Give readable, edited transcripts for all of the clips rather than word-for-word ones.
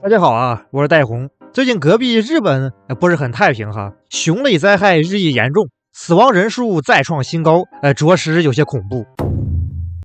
大家好啊，我是戴红。最近隔壁日本不是很太平哈，熊类灾害日益严重，死亡人数再创新高，着实有些恐怖。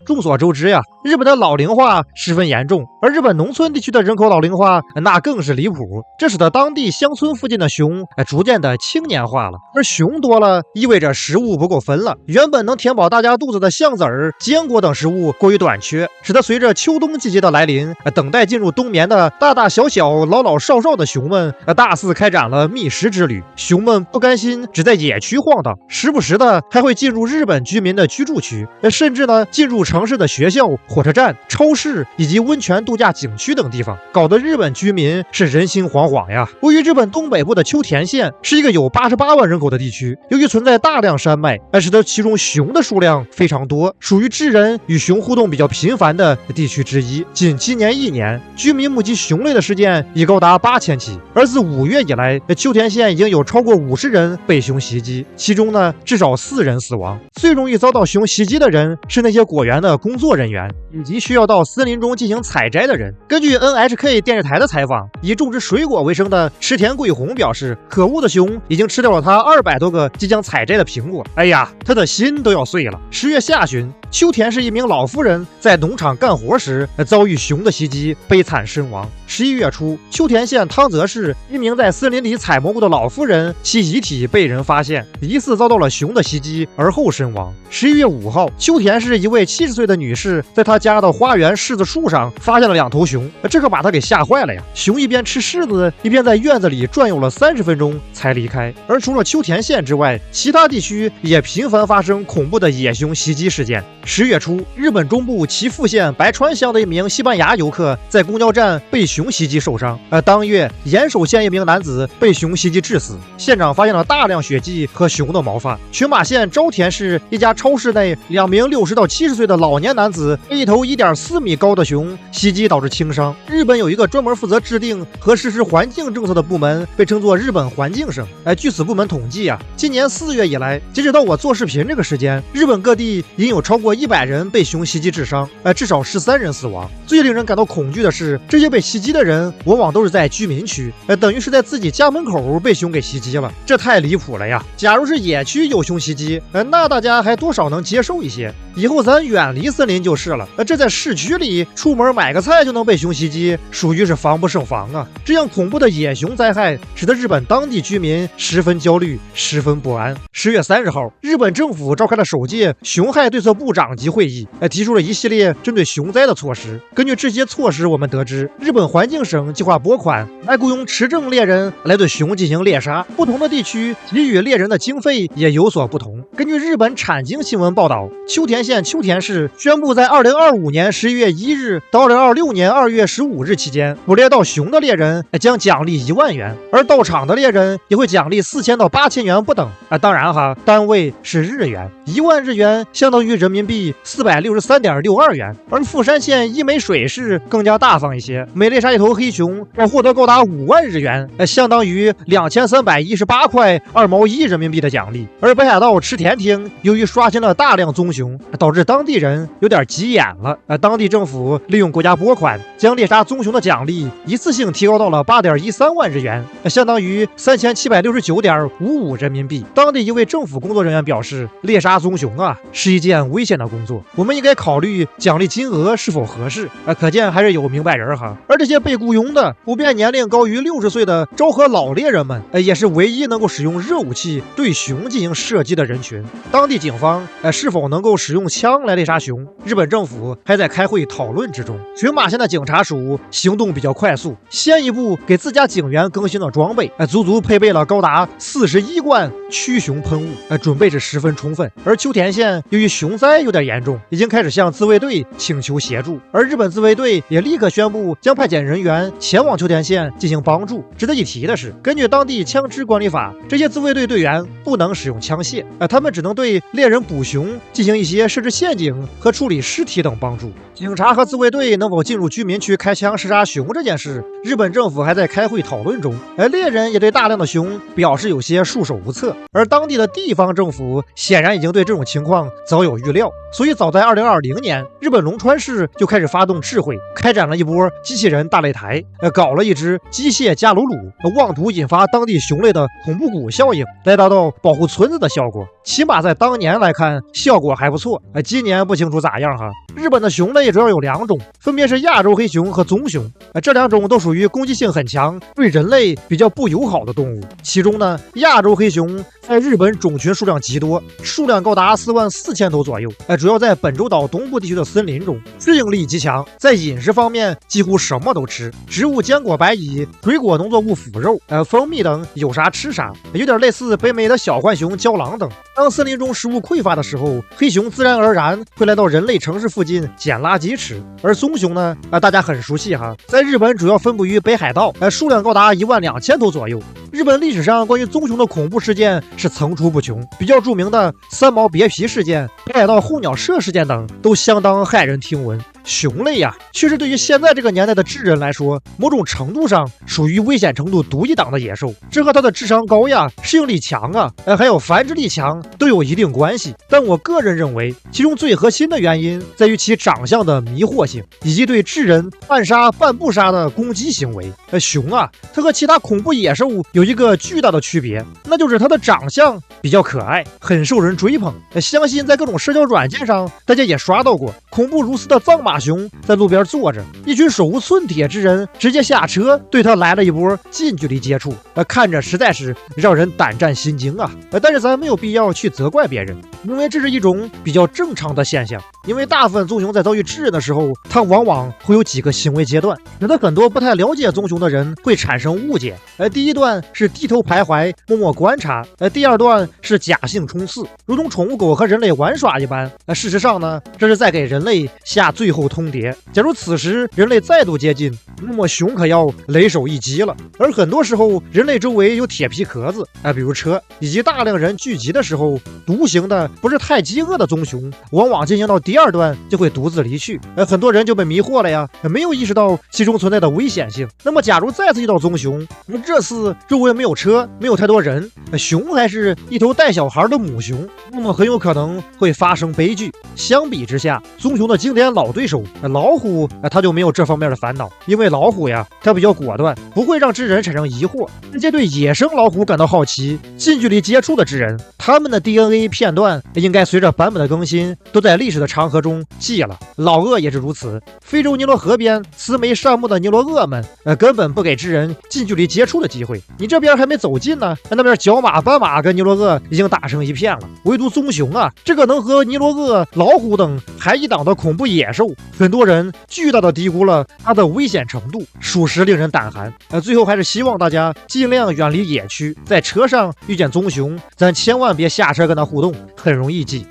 众所周知呀，日本的老龄化十分严重，而日本农村地区的人口老龄化那更是离谱，这使得当地乡村附近的熊逐渐的青年化了。而熊多了，意味着食物不够分了，原本能填饱大家肚子的橡子儿、坚果等食物过于短缺，使得随着秋冬季节的来临，等待进入冬眠的大大小小、老老少少的熊们大肆开展了觅食之旅。熊们不甘心只在野区晃荡，时不时的还会进入日本居民的居住区，甚至呢进入城市的学校、火车站、超市以及温泉度假景区等地方，搞得日本居民是人心惶惶呀。位于日本东北部的秋田县是一个有88万人口的地区，由于存在大量山脉，使得其中熊的数量非常多，属于智人与熊互动比较频繁的地区之一。仅今年1年，居民目击熊类的事件已高达8000起，而自5月以来，秋田县已经有超过50人被熊袭击，其中呢至少4人死亡。最容易遭到熊袭击的人是那些果园的工作人员以及需要到森林中进行采摘的人。根据 NHK 电视台的采访，以种植水果为生的池田贵弘表示，可恶的熊已经吃掉了他200多个即将采摘的苹果。哎呀，他的心都要碎了。10月下旬，秋田市一名老妇人在农场干活时遭遇熊的袭击，悲惨身亡。11月初，秋田县汤泽市一名在森林里采蘑菇的老妇人，其遗体被人发现，疑似遭到了熊的袭击而后身亡。11月5号，秋田市一位70岁的女士在她家的花园柿子树上发现了2头熊，这可把她给吓坏了呀！熊一边吃柿子，一边在院子里转悠了30分钟才离开。而除了秋田县之外，其他地区也频繁发生恐怖的野熊袭击事件。10月初，日本中部岐阜县白川乡的一名西班牙游客在公交站被熊袭击受伤。当月，岩手县一名男子被熊袭击致死，现场发现了大量血迹和熊的毛发。群马县朝田市一家超市内，2名60到70岁的老年男子被一头1.4米高的熊袭击导致轻伤。日本有一个专门负责制定和实施环境政策的部门，被称作日本环境省。据此部门统计啊，今年4月以来，截止到我做视频这个时间，日本各地已有超过100人被熊袭击致伤，至少13人死亡。最令人感到恐惧的是，这些被袭击的人往往都是在居民区，等于是在自己家门口被熊给袭击了，这太离谱了呀！假如是野区有熊袭击，那大家还多少能接受一些，以后咱远离森林就是了。这在市区里出门买个菜就能被熊袭击，属于是防不胜防啊！这样恐怖的野熊灾害使得日本当地居民十分焦虑，十分不安。10月30号，日本政府召开了首届熊害对策部长级会议，提出了一系列针对熊灾的措施。根据这些措施，我们得知日本环境省计划拨款来雇佣持证猎人来对熊进行猎杀，不同的地区给予猎人的经费也有所不同。根据日本产经新闻报道，秋田县秋田市宣布在2025年11月1日到2026年2月15日期间，捕猎到熊的猎人将奖励1万元，而到场的猎人也会奖励4000到8000元不等。当然哈，单位是日元，1万日元相当于人民币463.62元。而富山县伊美水市更加大方一些，每猎杀一头黑熊要获得高达5万日元，相当于2318块2毛1人民币的奖励。而北海道池田町由于刷新了大量棕熊，导致当地人有点急眼了。当地政府利用国家拨款，将猎杀棕熊的奖励一次性提高到了8.13万日元，相当于3769.55人民币。当地一位政府工作人员表示，猎杀棕熊啊是一件危险的工作，我们应该考虑奖励金额是否合适。可见还是有明白人哈。而这些被雇佣的普遍年龄高于60岁的昭和老猎人们，也是唯一能够使用热武器对熊进行射击的人群。当地警方是否能够使用枪来猎杀熊，日本政府还在开会讨论之中。群马县的警察署行动比较快速，先一步给自家警员更新了装备，足足配备了高达41罐驱熊喷雾，准备是十分充分。而秋田县由于熊灾有点严重，已经开始向自卫队请求协助，而日本自卫队也立刻宣布将派遣人员前往秋田县进行帮助。值得一提的是，根据当地枪支管理法，这些自卫队队员不能使用枪械，他们只能对猎人捕熊进行一些设置陷阱和处理尸体等帮助。警察和自卫队能否进入居民区开枪射杀熊这件事，日本政府还在开会讨论中。猎人也对大量的熊表示有些束手无策，而当地的地方政府显然已经对这种情况早有预料。所以早在2020年，日本龙川市就开始发动智慧，开展了一波机器人大擂台，搞了一只机械加鲁鲁，妄图引发当地熊类的恐怖谷效应，来达到保护村子的效果。起码在当年来看，效果还不错。今年不清楚咋样哈。日本的熊类主要有2种，分别是亚洲黑熊和棕熊。这2种都属于攻击性很强、对人类比较不友好的动物。其中呢，亚洲黑熊在日本种群数量极多，数量高达44000头左右。主要在本州岛东部地区的森林中，适应力极强，在饮食方面几乎什么都吃，植物、坚果、白蚁、水果、农作物、腐肉、蜂蜜等有啥吃啥，有点类似北美的小浣熊、郊狼等。当森林中食物匮乏的时候，黑熊自然而然会来到人类城市附近捡垃圾吃。而棕熊呢，大家很熟悉哈，在日本主要分布于北海道，数量高达12000头左右。日本历史上关于棕熊的恐怖事件是层出不穷，比较著名的三毛别皮事件、北海道候鸟社事件等都相当骇人听闻。熊类呀，确实对于现在这个年代的智人来说，某种程度上属于危险程度独一档的野兽。这和它的智商高呀、适应力强啊，还有繁殖力强都有一定关系。但我个人认为，其中最核心的原因在于其长相的迷惑性，以及对智人半杀半不杀的攻击行为。熊啊，它和其他恐怖野兽有一个巨大的区别，那就是它的长相比较可爱，很受人追捧。相信在各种社交软件上，大家也刷到过恐怖如斯的藏马熊在路边坐着，一群手无寸铁之人直接下车对他来了一波近距离接触，看着实在是让人胆战心惊啊！但是咱没有必要去责怪别人，因为这是一种比较正常的现象。因为大部分棕熊在遭遇智人的时候，它往往会有几个行为阶段，使得很多不太了解棕熊的人会产生误解。第一段是低头徘徊，默默观察；第二段是假性冲刺，如同宠物狗和人类玩耍一般。事实上呢，这是在给人类下最后通牒。假如此时人类再度接近，那么熊可要雷手一击了。而很多时候，人类周围有铁皮壳子比如车，以及大量人聚集的时候，独行的不是太饥饿的棕熊，往往进行到第二段就会独自离去。很多人就被迷惑了呀，没有意识到其中存在的危险性。那么，假如再次遇到棕熊，这次周围没有车，没有太多人，熊还是一头带小孩的母熊，那么很有可能会发生悲剧。相比之下，棕熊的经典老对手老虎，它就没有这方面的烦恼，因为老虎呀，它比较果断，不会让智人产生疑惑。那些对野生老虎感到好奇、近距离接触的智人，他们的 DNA 片段应该随着版本的更新，都在历史的长河中记了。老鳄也是如此，非洲尼罗河边慈眉善目的尼罗鳄们，根本不给智人近距离接触的机会。你这边还没走近呢，那边角马、斑马跟尼罗鳄已经打成一片了。唯独棕熊啊，这个能和尼罗鳄、老虎等还一档的恐怖野兽，很多人巨大的低估了它的危险程度，属实令人胆寒。最后还是希望大家尽量远离野区，在车上遇见棕熊，咱千万别下车跟它互动，很容易记。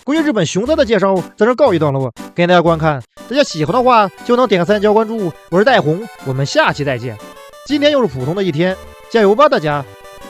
关于日本熊灾的介绍在这告一段落，感谢大家观看。大家喜欢的话就能点个赞加关注，我是戴红，我们下期再见。今天又是普通的一天，加油吧大家！